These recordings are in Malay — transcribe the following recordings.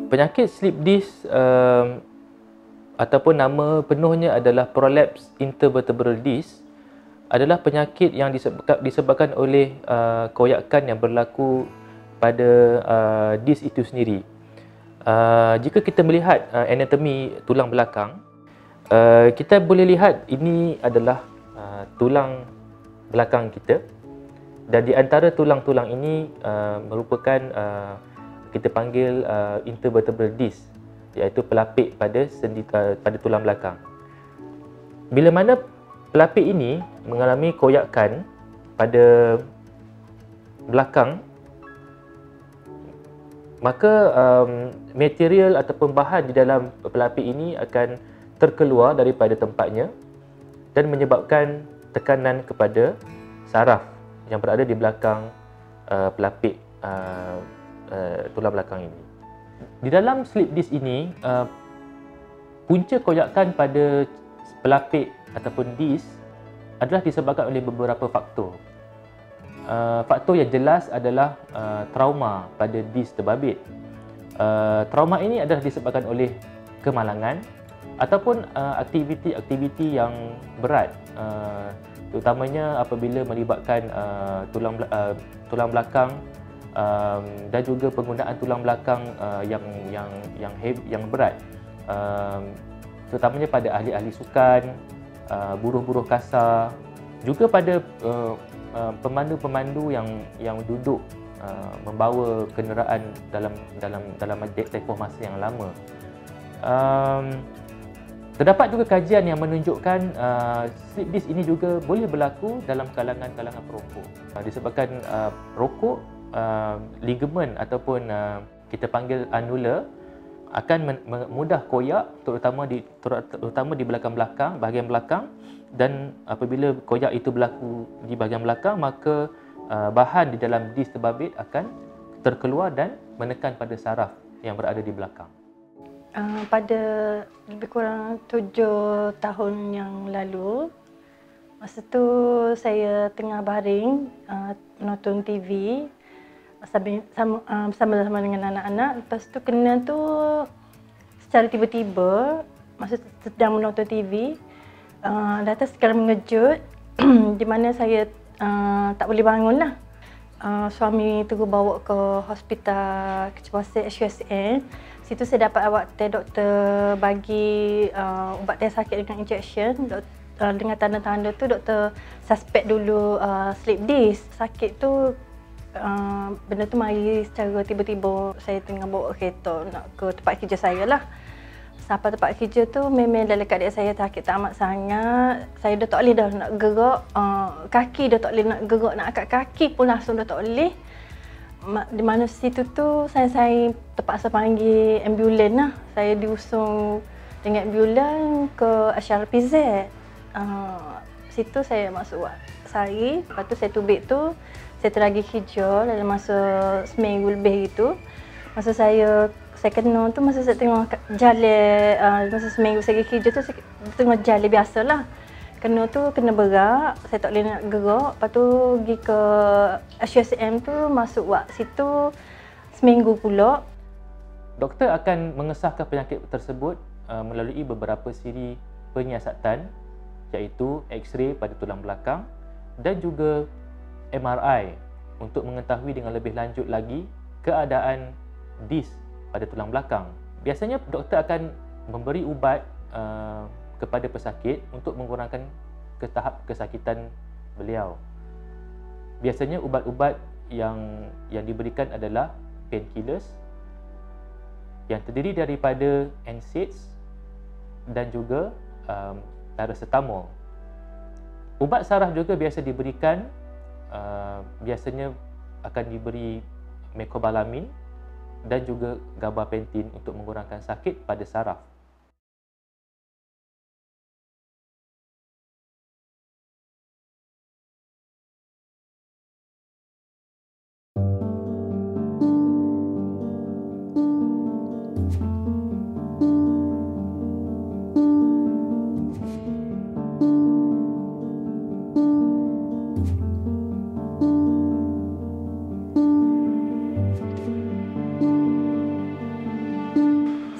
Penyakit slip disc ataupun nama penuhnya adalah prolapse intervertebral disc adalah penyakit yang disebabkan oleh koyakan yang berlaku pada disc itu sendiri. Jika kita melihat anatomi tulang belakang, kita boleh lihat ini adalah tulang belakang kita, dan di antara tulang-tulang ini merupakan kita panggil intervertebral disc, iaitu pelapik pada sendi pada tulang belakang. Bila mana pelapik ini mengalami koyakan pada belakang, maka material ataupun bahan di dalam pelapik ini akan terkeluar daripada tempatnya dan menyebabkan tekanan kepada saraf yang berada di belakang pelapik tulang belakang ini. Di dalam slip disc ini, punca koyakan pada pelapik ataupun disc adalah disebabkan oleh beberapa faktor. Faktor yang jelas adalah trauma pada disc terbabit. Trauma ini adalah disebabkan oleh kemalangan ataupun aktiviti-aktiviti yang berat, terutamanya apabila melibatkan tulang belakang dan juga penggunaan tulang belakang yang heavy, yang berat, terutamanya pada ahli-ahli sukan, buruh-buruh kasar, juga pada pemandu-pemandu yang duduk membawa kenderaan dalam tempoh masa yang lama. Terdapat juga kajian yang menunjukkan slip disc ini juga boleh berlaku dalam kalangan perokok. Disebabkan rokok, ligamen ataupun kita panggil annular akan mudah koyak, terutama di belakang-belakang, bahagian belakang, dan apabila koyak itu berlaku di bahagian belakang, maka bahan di dalam disc terbabit akan terkeluar dan menekan pada saraf yang berada di belakang. Pada lebih kurang 7 tahun yang lalu, masa tu saya tengah baring menonton TV bersama dengan anak-anak. Lepas tu kena tu secara tiba-tiba, masa sedang menonton TV, datang secara mengejut di mana saya tak boleh bangun lah. Suami terus bawa ke hospital kecemasan HUSN. Situ saya dapat doktor bagi ubat yang sakit dengan injection. Dengan tanda-tanda tu doktor suspect dulu slip disc. Sakit tu benda tu mari secara tiba-tiba. Saya tengah bawa kereta nak ke tempat kerja saya lah. Sampai tempat kerja tu memang dalam keadaan saya sakit tak amat sangat. Saya dah tak boleh dah nak gerak, kaki dah tak boleh nak gerak, nak angkat kaki pun langsung dah tak boleh. Di mana situ tu saya terpaksa panggil ambulan lah. Saya diusung dengan ambulan ke HRPZ. Situ saya masuk sehari, lepas tu saya tubik tu saya terlagi kerja dalam masa seminggu lebih gitu. Masa saya kena tu, masa saya tengah jalan, masa seminggu saya kerja tu, saya tengah jalan biasalah. Kena tu, kena berak, saya tak boleh nak gerak. Lepas tu pergi ke HUSM tu, masuk situ seminggu pula. Doktor akan mengesahkan penyakit tersebut melalui beberapa siri penyiasatan, iaitu X-ray pada tulang belakang dan juga MRI untuk mengetahui dengan lebih lanjut lagi keadaan disc pada tulang belakang. Biasanya doktor akan memberi ubat kepada pesakit untuk mengurangkan tahap kesakitan beliau. Biasanya ubat-ubat yang diberikan adalah painkillers yang terdiri daripada NSAIDs dan juga paracetamol. Ubat saraf juga biasa diberikan, biasanya akan diberi mecobalamin dan juga gabapentin untuk mengurangkan sakit pada saraf.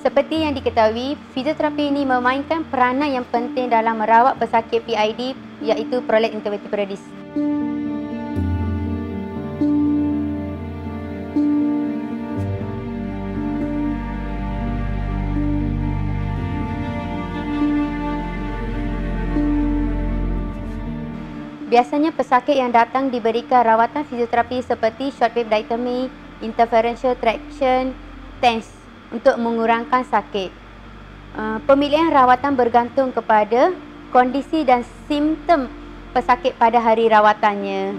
Seperti yang diketahui, fizioterapi ini memainkan peranan yang penting dalam merawat pesakit PID, iaitu prolat intervertebradis. Biasanya pesakit yang datang diberikan rawatan fizioterapi seperti shockwave diathermy, interferential traction, TENS untuk mengurangkan sakit. Pemilihan rawatan bergantung kepada kondisi dan simptom pesakit pada hari rawatannya.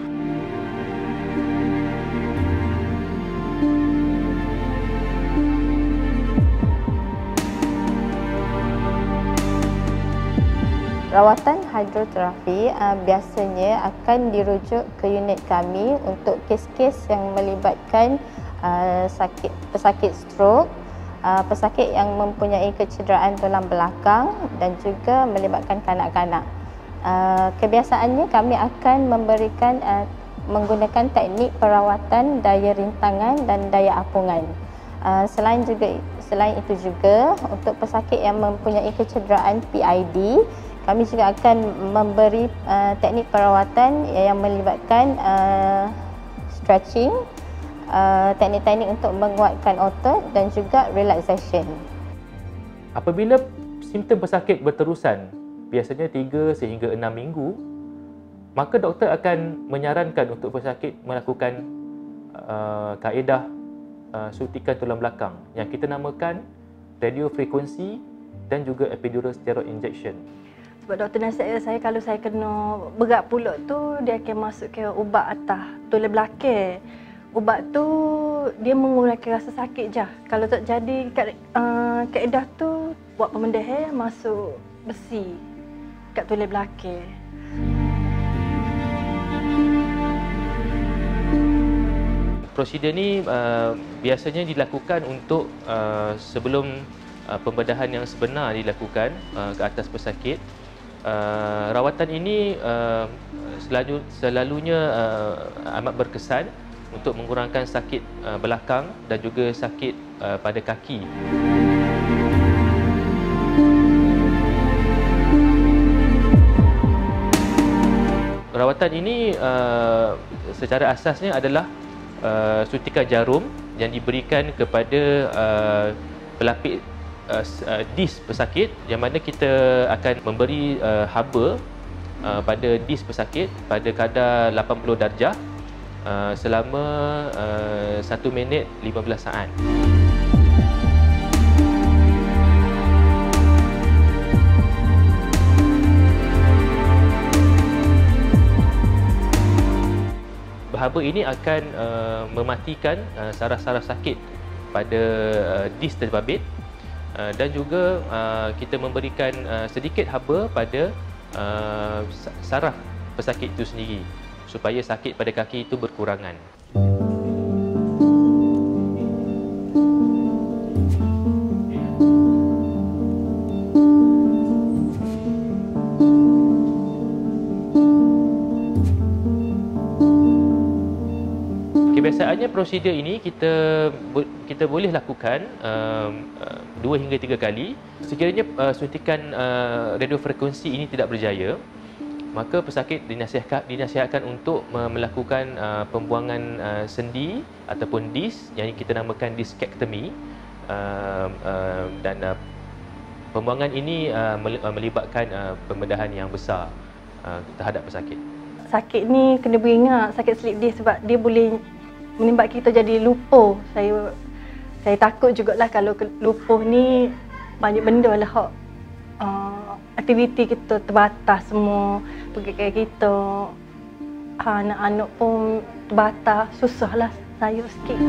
Rawatan hidroterapi biasanya akan dirujuk ke unit kami untuk kes-kes yang melibatkan pesakit stroke, pesakit yang mempunyai kecederaan tulang belakang dan juga melibatkan kanak-kanak. Kebiasaannya kami akan memberikan menggunakan teknik perawatan daya rintangan dan daya apungan. Selain itu juga untuk pesakit yang mempunyai kecederaan PID, kami juga akan memberi teknik perawatan yang melibatkan stretching, teknik-teknik untuk menguatkan otot dan juga relaxation. Apabila simptom pesakit berterusan, biasanya 3 sehingga 6 minggu, maka doktor akan menyarankan untuk pesakit melakukan kaedah suntikan tulang belakang yang kita namakan radiofrekuensi dan juga epidural steroid injection. Sebab doktor nasihat saya kalau saya kena berat pulak tu, dia akan masuk ke ubat atas tulang belakang. Ubat tu dia mengurangkan rasa sakit je. Kalau tak jadi kaedah tu buat pemendahan masuk besi kat tulang belakang. Prosedur ni biasanya dilakukan untuk sebelum pembedahan yang sebenar dilakukan ke atas pesakit. Rawatan ini selalunya amat berkesan untuk mengurangkan sakit belakang dan juga sakit pada kaki. Rawatan ini secara asasnya adalah suntikan jarum yang diberikan kepada pelapis dis pesakit, yang mana kita akan memberi haba pada dis pesakit pada kadar 80 darjah selama 1 minit 15 saat. Haba ini akan mematikan saraf-saraf sakit pada dis terbabit dan juga kita memberikan sedikit haba pada saraf pesakit itu sendiri supaya sakit pada kaki itu berkurangan. Kebiasaannya prosedur ini kita boleh lakukan 2 hingga 3 kali. Sekiranya suntikan radiofrekuensi ini tidak berjaya, maka pesakit dinasihatkan untuk melakukan pembuangan sendi ataupun dis yang kita namakan discectomy, dan pembuangan ini melibatkan pembedahan yang besar terhadap pesakit. Sakit ni kena beringat sakit slip disc sebab dia boleh menyebabkan kita jadi lupa. Saya takut jugalah kalau lupa ni banyak benda lah hak aktiviti kita terbatas semua, pergi kita anak-anak pun terbatas, susahlah saya sikit.